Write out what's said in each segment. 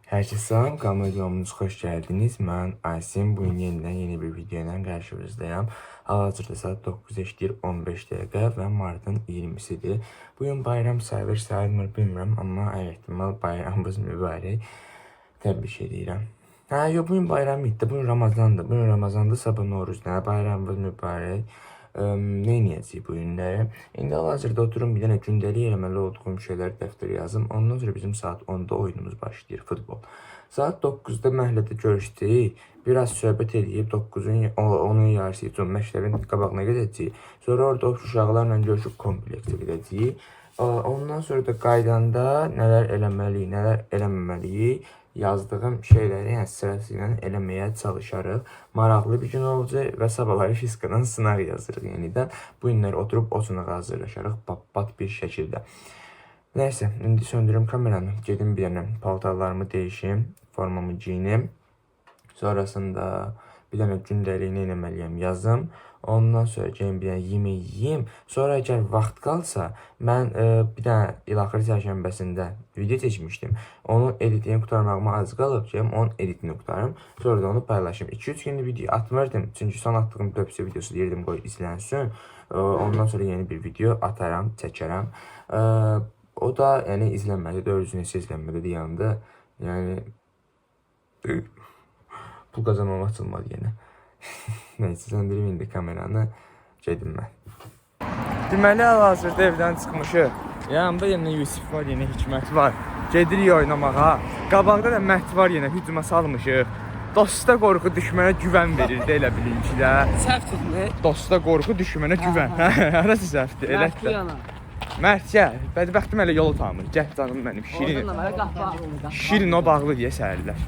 Herkese selam, kanalıma videomuza hoş geldiniz. Ben Aysim. Bugün yeniden yeni bir videoyla karşınızdayım. Hal-hazırda saat 9:15 dəqiqə ve Mart'ın 20'sidir. Bugün bayram sayılır bilmirəm, amma ehtimal bayramımız mübarək. Təbrik edirəm. Yok, bugün bayram bitti. Bugün Ramazan'dı. Bugün Ramazan'da sabah Novruz'da bayramımız mübarək. Ne niyəcəyik bu günləri? İndi hal-hazırda oturum bir dənə gündəlik eləməli olduğum şeyləri dəftərə yazım. Ondan sonra bizim saat 10'da oyunumuz başlayır, futbol. Saat 9'da məhəllədə görüşdük. Biraz söhbət edib 9'un 10'un yarısı üçün məktəbin qabağına gedəcəyik. Sonra orada uşaqlarla görüşüb kompleksə gedəcəyik. Ondan sonra da qaydanda nələr eləməliyik, nələr eləməməliyik yazdığım şeyləri yəni sırasıyla eləməyə çalışarıq. Maraqlı bir gün olacaq və sabahları fizikadan sınaq yazırıq yenidən. Bu günlər oturub o sınağa hazırlaşarıq pat bir şəkildə. Nəysə, indi söndürüm kameranı. Gedim bir dənə paltarlarımı dəyişim, formamı giyinim. Sonrasında bir dənə gündəliyini eləməliyəm yazım. Ondan sonra gelin bir dənə yemək yiyeyim. Sonra əgər vaxt qalsa, mən bir dənə İlaxır çərşənbəsində video çəkmişdim. Onun editini qurtarmağıma az qalıb ki, onun editini qurtarım. Sonra da onu paylaşım. 2-3 gündür video atmırdım. Çünki son attığım döpsə videosu deyirdim qoy izlənsin. Ondan sonra yeni bir video atarım, çəkərəm. O da yəni izlənmədi, 400 izlənmədi yanında. Yəni pul qazanmam açılmadı yenə. Neyse, söndürüm indi kameranı, gedim mən. Deməli, hal-hazırda evdən çıxmışıq. Yanımda yenə Yusuf var, yenə Hikmət var. Gedirik oynamağa. Qabaqda da Məhd var, yenə hücuma salmışıq. Dosta qorxu, düşmənə güvən verir də, elə bilin ki də. Səhvdir mi? Dosta qorxu, düşmənə güvən. Arası səhvdir, elə də. Məhd, gəl. Bədbəxtim hələ yolu tanımır. Gəl canım mənim, şirin. Şirin o bağlı deyə səhərlər.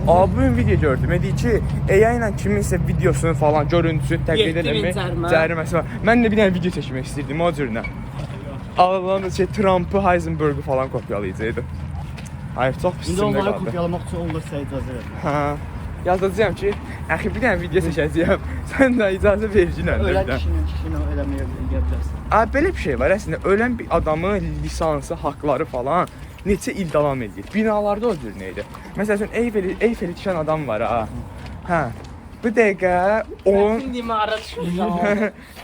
Bugün video gördüm. Dedi ki, AI ilə kiminsə videosunu falan, görüntüsünü təqlid eləmək cəriməsi var. Mən də bir dənə video çəkmək istirdim o cürünə. Allah'ın Trump'ı, Heisenberg'ı falan kopyalayacaqdı. Hayır, çox pis İndi onları kopyalamaq üçün olursa icazə verin. Yazacağım ki, əxi bir dənə video çəkəcəyəm. Sən də icazə verginən. Ölən kişinin eləməyə gələcəksin. Belə bir şey var əslində. Ölən bir adamın lisansı, haqları falan neçə il davam edir. Binalarda o cür neydi? Məsəl üçün Eyfeli tikən adam var ha. Bu dəqiqə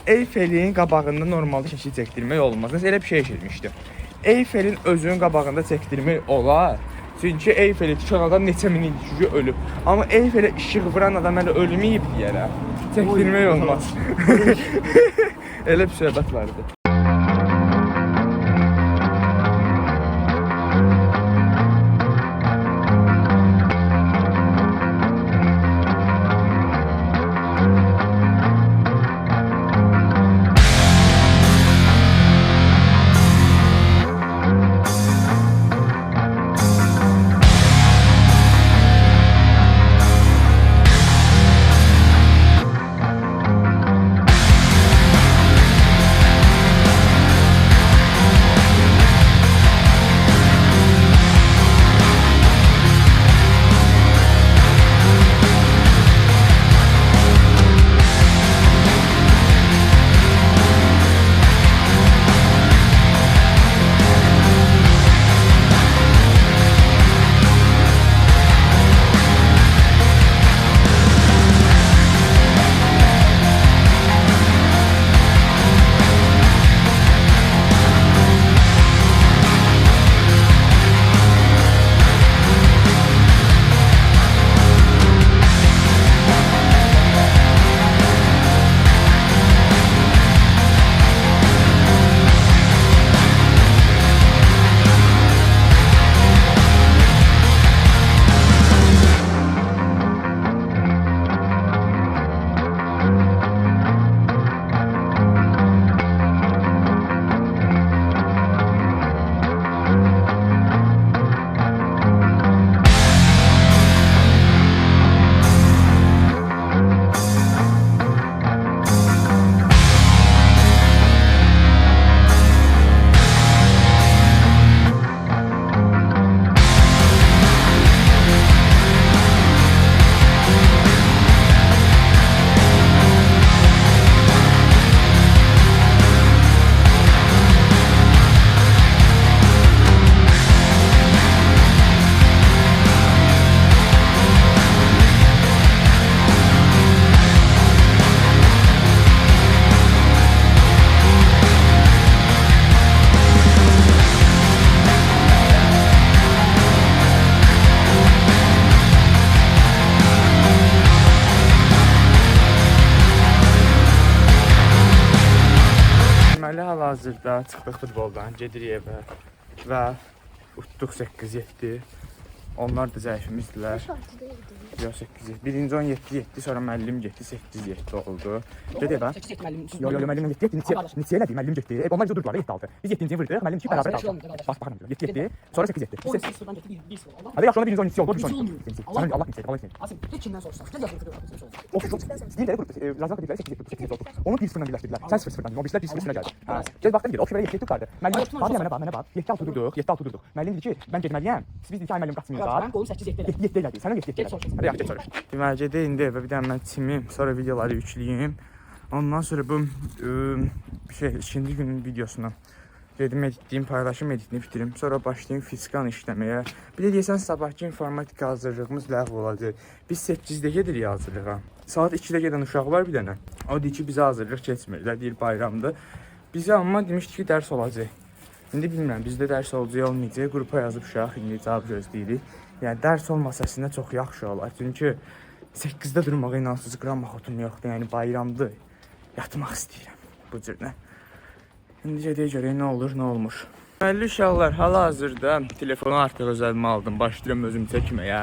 Eyfelin qabağında normalda şəkil çəkdirmək olmaz. Nəsə elə bir şey eşitmişdim. Eyfelin özünün qabağında çəkdirmək olar. Çünki Eyfeli tikən adam neçə min il ölüb. Amma Eyfelə işıq vuran adam hələ ölməyib deyərəm. Çəkdirmək olmaz. Elə bir söhbət vardı. Hal-hazırda çıxdıq futboldan, gedirik evə və utduq 8-7. Onlar da zəifimizdirlər. Yox, 8-7. Birinci 17-7, sonra müəllim getdi, 8-7 oldu. Ged evə. 8 müəllim. Yox, müəllim 7-7, neçə elədi, müəllim getdi. Onlar bizə durdular, 7-6. Biz 7-ci vurdıq, müəllim 2 bərabər qaldı. Baxın, 7-7, sonra 8-7. O sıfırdan getdi 1 0 oldu. Hadi yaxşı, birinci 12 oldu, Birinci oldu. Allah kimsə, Allah kimsə. Asim, heç kimdən soruşsan. Nə yazılır? Of, deyirlər qrup, Razak dedilər 8-7 oldu. Onu 1-0-dan birləşdirdilər. Sən 0-0-dan, o birlər 1-0-a gəldi. Gəl baxdım gedir, o kimə 7 tutardı. Müəllim, mənə bax. 7-6 durduq, 7-6 durduq. Müəllim dedi ki, mən getməliyəm. Biz dedik ki, ay müəllim qaçmayacaq. Mən qolum 8 7 7 elədi. Sən 7 elədi. Hadi yaxşı soruş. Deməli, gedə indi evə bir dənə mən çimim, sonra videoları yükləyim. Ondan sonra bu ikinci günün videosuna dedim editliyim, paylaşım editliyim, bitirim. Sonra başlayayım fiskan işləməyə. Bir də deyəsən sabahki informatika hazırlığımız ləğv olacaq. Biz 8-də gedirik hazırlığa. Saat 2-də gedən uşaq var bir dənə. O deyir ki, bizə hazırlıq keçmirlər, deyir bayramdır. Bizə amma demişdi ki, dərs olacaq. İndi bilmirəm, bizdə dərs olacaq, olmayacaq. Qrupa yazıb uşaq, indi cavab gözləyirik. Yəni dərs olmasa əslində çox yaxşı olar. Çünki 8-də durmağa inansız qram xotum yoxdur. Yəni bayramdır. Yatmaq istəyirəm bu cürlə. İndi gedək görək nə olur, nə olmur. Deməli uşaqlar, hal-hazırda telefonu artıq öz əlimə aldım. Başlayıram özüm çəkməyə.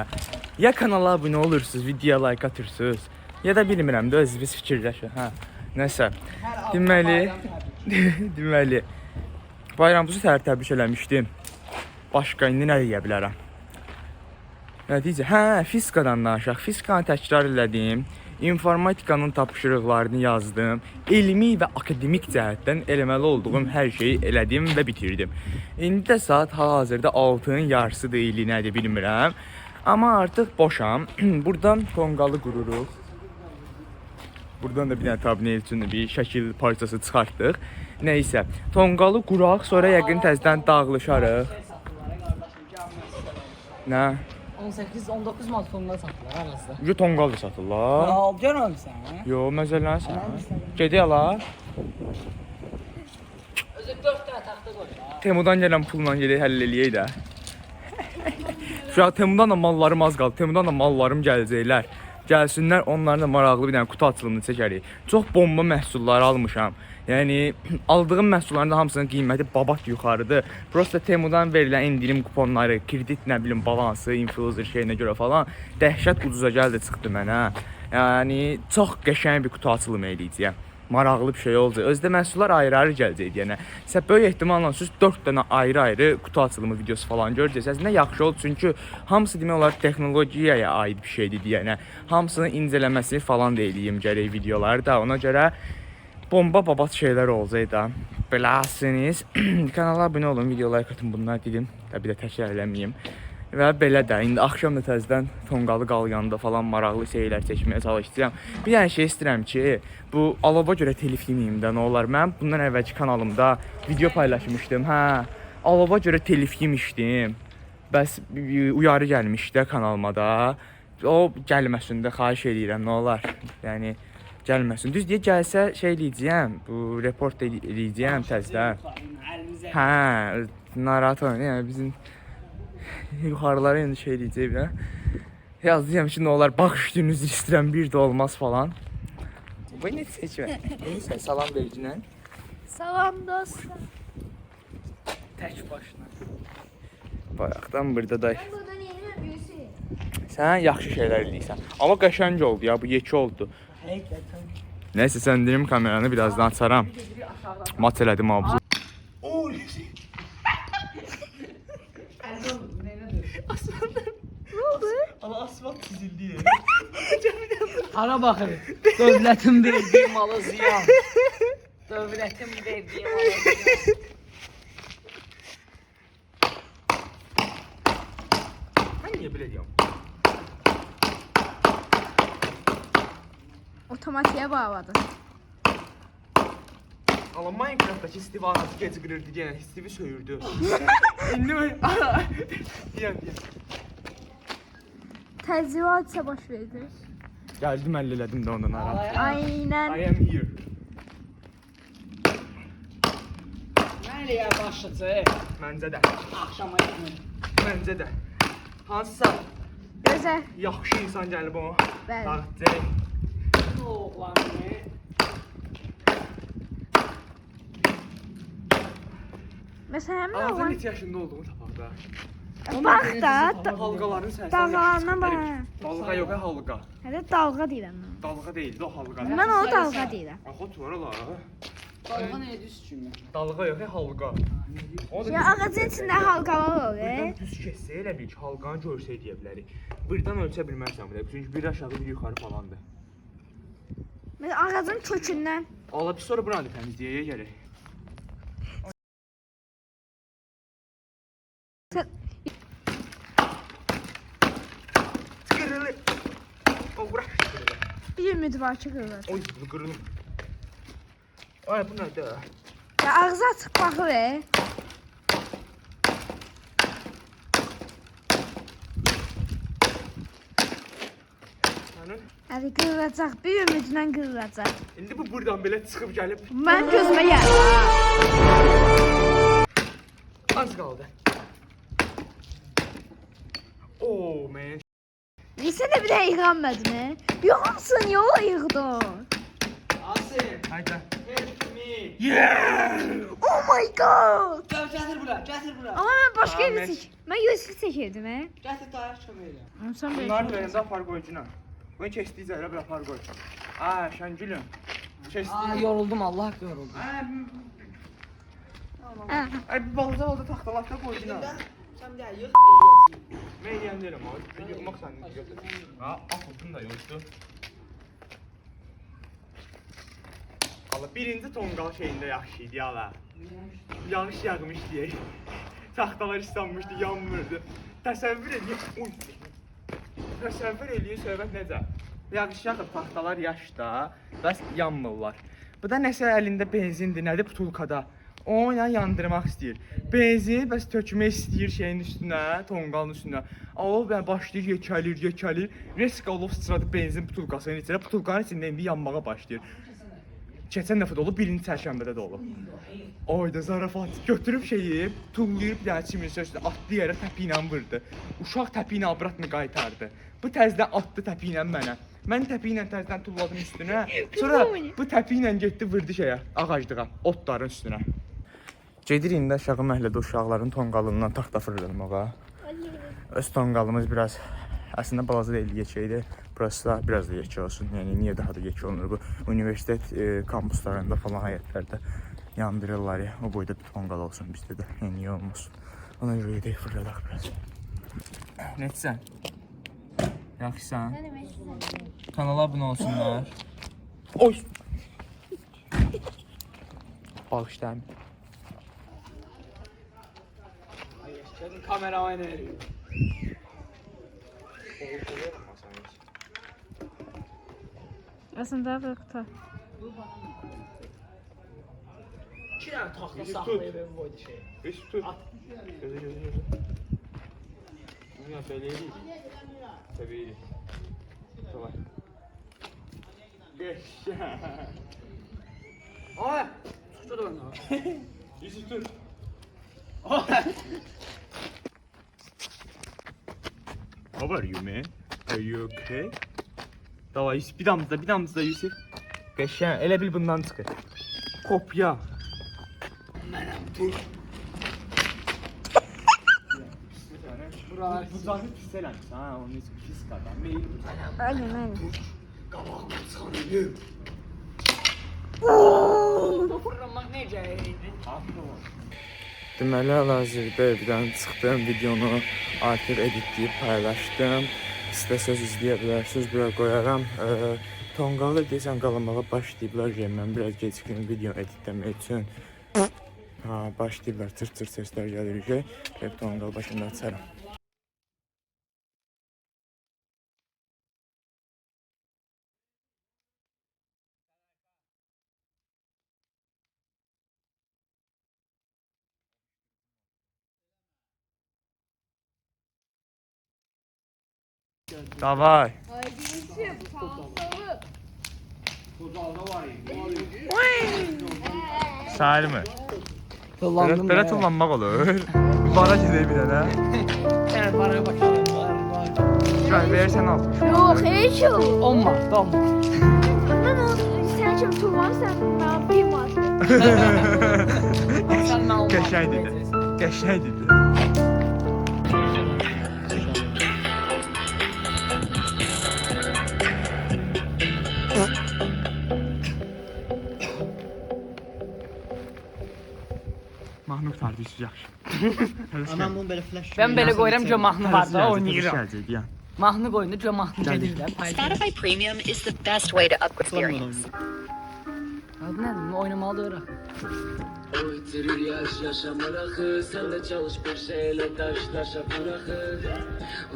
Ya kanala abunə olursunuz, videoya like atırsınız, ya da bilmirəm də özünüz fikirləşin. Hə, nəsə. Deməli, bayramınızı təbrik eləmişdim. Başqa indi nə deyə bilərəm? Nə deyəcək? Hə, fizikadan danışaq. Fizikanı təkrar elədim. İnformatikanın tapşırıqlarını yazdım. Elmi və akademik cəhətdən eləməli olduğum hər şeyi elədim və bitirdim. İndi də saat hal-hazırda 6-nın yarısıdır, ili nədir bilmirəm. Amma artıq boşam. Buradan tonqalı qururuq. Buradan da bir dənə thumbnail üçün bir şəkil parçası çıxartdıq. Nəysə, tonqalı quraq, sonra yəqin təzədən dağılışarıq. Nə? 18-19 manat tonlar satırlar arasında. Yo, tonqal da satırlar. Al, görməmisən? Yo, məzələnsən. Gedək ala. Özü 4 dənə taxta qoy. Temudan gələn pulla gedək həll eləyək də. Şu an Temudan da mallarım az qaldı. Temudan da mallarım gələcəklər. Gəlsinlər, onların da maraqlı bir dənə kutu açılımını çəkərik. Çox bomba məhsulları almışam. Yəni aldığım məhsulların da hamısının qiyməti babat yuxarıdır. Prosta Temudan verilən indirim kuponları, kredit nə bilim balansı, influencer şeyinə görə falan dəhşət ucuza gəldi çıxdı mənə. Yəni çox qəşəng bir kutu açılımı eləyəcəyəm. Maraqlı bir şey olacaq. Özdə məhsullar ayrı-ayrı gələcək deyənə. Sizə böyük ehtimalla siz 4 dənə ayrı-ayrı kutu açılımı videosu falan görəcəksiniz. Nə yaxşı oldu çünki hamısı demək olar texnologiyaya aid bir şeydir deyənə. Hamısını incələməsini falan da eləyim gərək videolarda. Ona görə bomba babat şeylər olacaq da. Biləsiniz. Kanala abunə olun, video like atın, bunlar dedim. Təbii də təkrar eləməyim. Və belə də indi axşam da təzədən tonqalı qalyanda falan maraqlı şeylər çəkməyə çalışacağam. Bir dənə şey istəyirəm ki, bu alova görə telif yeməyim də nə olar. Mən bundan əvvəlki kanalımda video paylaşmışdım. Hə, alova görə telif yemişdim. Bəs uyarı gəlmişdi kanalıma da. O gəlməsin də xahiş edirəm, nə olar. Yəni gəlməsin. Düz deyə gəlsə şey eləyəcəyəm, bu report eləyəcəyəm təzədən. Hə, narahat olmayın. Yəni bizim yuxarılara indi şey deyəcək bir. Yazdım ki, nə olar, baxışdığınızı istəyirəm, bir də olmaz falan. Bu nə seçmə? Neysə, salam vercinə. Salam dostlar. Tək başına. Bayaqdan burada da. Ben buradan yenilmem büyüsü. Sən yaxşı şeylər eləyirsən. Amma qəşəng oldu ya, bu yekə oldu. Nəysə, söndürüm kameranı, birazdan açaram. Mat elədim abzu. Ama asfalt çizildi ya. Hara baxır. Dövlətin verdiyi malı ziyan. Dövlətin verdiyi malı ziyan. Mən niyə belə deyəm? Otomatiğe bağladı. Amma Minecraft'dakı Steve anası gecə qırırdı, yenə Steve'i söyürdü. İndi mən... Deyəm. Tezvivatsa baş verdi. Gəldim, əllədim də ondan aram. Aynen. I am here. Mən eləyə başlayacaq. Məncə də. Axşama yaxın. Məncə də. Hansısa Güzel. yaxşı insan gəlib o. Bəli. Oğlanı. Məsələn, həmin Ağzın oğlan neçə yaşında olduğunu tapaq da. bax da Halqaların səsi. dalğalarına bax. Dalğa yox, halqa. Hələ dalğa deyirəm mən. Dalğa deyil, o halqa. Mən o dalğa deyirəm. Axot var ola. Dalga neydi üstünde? Dalğa yox, halqa. O da Ya ağacın içində halqalar olur. Buradan düz keçsə elə bil ki, halqanı görsək deyə bilərik. Birdən ölçə bilmərsən belə. Çünki bir aşağı, bir yuxarı falandır. Məsələn, ağacın kökündən. Ala bir sonra buranı təmizləyəyə gəlir. Qırılır. O bırak. Bir ümid var ki, qırılır. Oy, bu qırılır. Ay, bu nədir? Ya ağzı açıq baxır. Sənin? Hələ qırılacaq, bir ümidlə qırılacaq. İndi bu buradan belə çıxıb gəlib. Mən gözümə gəlir. Az qaldı. Oh man. Lisə də bir də yıxanmadın, he? Yoxsun, yola yıxdın. Asim. Haydi. Help me. Yeah! Oh my god. Gel getir bura, getir bura. Amma mən başqa yerə Ahmet. çək. Mən Yusuf çəkirdim, he? Getir dayak çömeyle. Sən belə. Bunların üzərində apar qoycuna. Bunu keçdiyi zərə bir apar qoy. Aa, Şəngülüm. Keçdiyi... Yoruldum Allah hakkı yoruldum. Ay, bir balaca oldu taxtalatda qoycuna. Sen bir daha yık Mən eləyən deyirəm, abi. Yığmaq sənin götür. Ha, axıldın da yoxdu. Allah, birinci tonqal şeyində yaxşı idi, yala. Yağış yağmış deyək. Taxtalar islanmışdı, yanmırdı. Təsəvvür edin. Uy. Təsəvvür edin, söhbət necə? Yağış yağıb, taxtalar yaşda, bəs yanmırlar. Bu da nəsə əlində benzindir, nədir butulkada. O ilə yandırmaq istəyir. Benzin bəs tökmək istəyir şeyin üstünə, tonqalın üstünə. O başlayır, yekəlir. Reska olub sıçradı benzin butulkasının içinə. Butulkanın içində indi yanmağa başlayır. Keçən dəfə də olub, birinci çərşənbədə də olub. Ayda zarafat götürüb şeyi, tullayıb bir dənə çimin üstünə, atdı yerə təpi ilə vurdu. Uşaq təpi ilə abratını qaytardı. Bu təzdən atdı təpi ilə mənə. Mən təpi ilə təzdən tulladım üstünə. Sonra bu təpi ilə getdi vurdu şeyə, ağaclığa, otların üstünə. Gedir indi aşağı məhəllədə uşaqların tonqalından taxta fırlanmağa. Öz tonqalımız biraz əslində balaca deyil, yekəydir. Burası da biraz da yekə olsun. Yəni niyə daha da yekə olunur bu? Universitet kampuslarında falan həyətlərdə yandırırlar ya. O boyda bir tonqal olsun bizdə də. Yəni niyə olmasın? Ona görə gedək fırladaq biraz. Nəçsən? Yaxşısan? Kanala abunə olsunlar. Oy! Bağışlayın. Senin kameraman ne? Əslində qırqda. İki tane takla saklayıp evi koydu şey. Üç tut. Gözü. Bunu yap eləyik. Tabii. Tamam. Geçen. Ay! Tuttu da onu. Yusuf tut. How are you, man? Are you okay? Davay Yusuf, bir damızda Yusuf. Geçen, elə bil bundan çıxır. Kopya. Buralar Bu zahmet pis eləmiş, ha, onun için pis qadam. Meyil bu. Aynen. fırlamak necəydi? Deməli, hal-hazırda evdən çıxdım, videonu artıq editləyib paylaşdım. İstəsəz izləyə bilərsiniz, bura qoyaram. Tonqalı deyəsən qalamağa başlayıblar, mən biraz gecikdim video editləmək üçün. Başlayıblar, tır səslər gəlir, tonqal başında açarım. Davay. Sahil mi? Kullandım Belə tullanmaq olur. Bir bara gedək bir dənə. Evet bana bakalım. Şöyle verirsən al. Yox, heç yox. 10 Mart, 10 Mart. Mən o sən kim tutmamısan, mən bir var. Sen ben 10 Mart. Qəşəng dedi. Qəşəngdir. Mahnı qurtardı, heç yaxşı. Anam bunu belə flash. Ben belə qoyuram ki, mahnı var da oynayıram. Gələcək, yəni. Mahnı qoyunda ki, mahnı gedirlər. Spotify Premium is the best way to up experience. Adı nədir? Oynamalı da öyrək. O itirir yaşam bırakır. Sen de çalış bir şeyle taşa bırakır.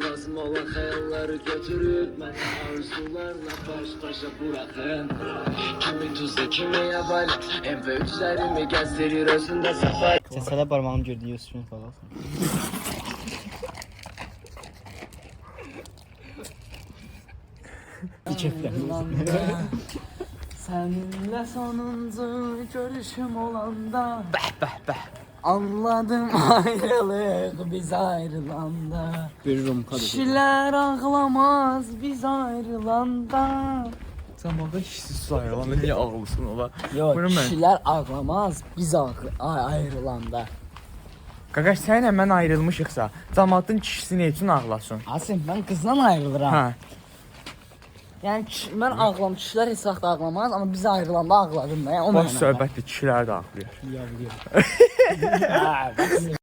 Lazım olan hayalleri götürür. Ben arzularla baş başa bırakın. Kimi tuzlu kimi yabani. En büyüklerimi gösterir özünde safari. Sen sana parmağını gördün Yusuf'un falan. Seninle sonuncu görüşüm olanda anladım ayrılık biz ayrılanda. Görürüm kadın. Kişiler ağlamaz biz ayrılanda. Zamanda işsiz sayılanda niyə ağlısın ola? Yok Bunu mən- kişiler ağlamaz biz ayrılanda. Qaqaş, sənlə mən ayrılmışıqsa, cəmaatın kişisi nə üçün ağlasın? Asim ben kızdan ayrılırım. Hə. Yani ben ağlam, kişiler heç vaxt ağlamaz ama biz ayrılanda ağladım da. Yani, o Boş mənada. söhbətdir, kişilər də ağlayır. Ha, bak.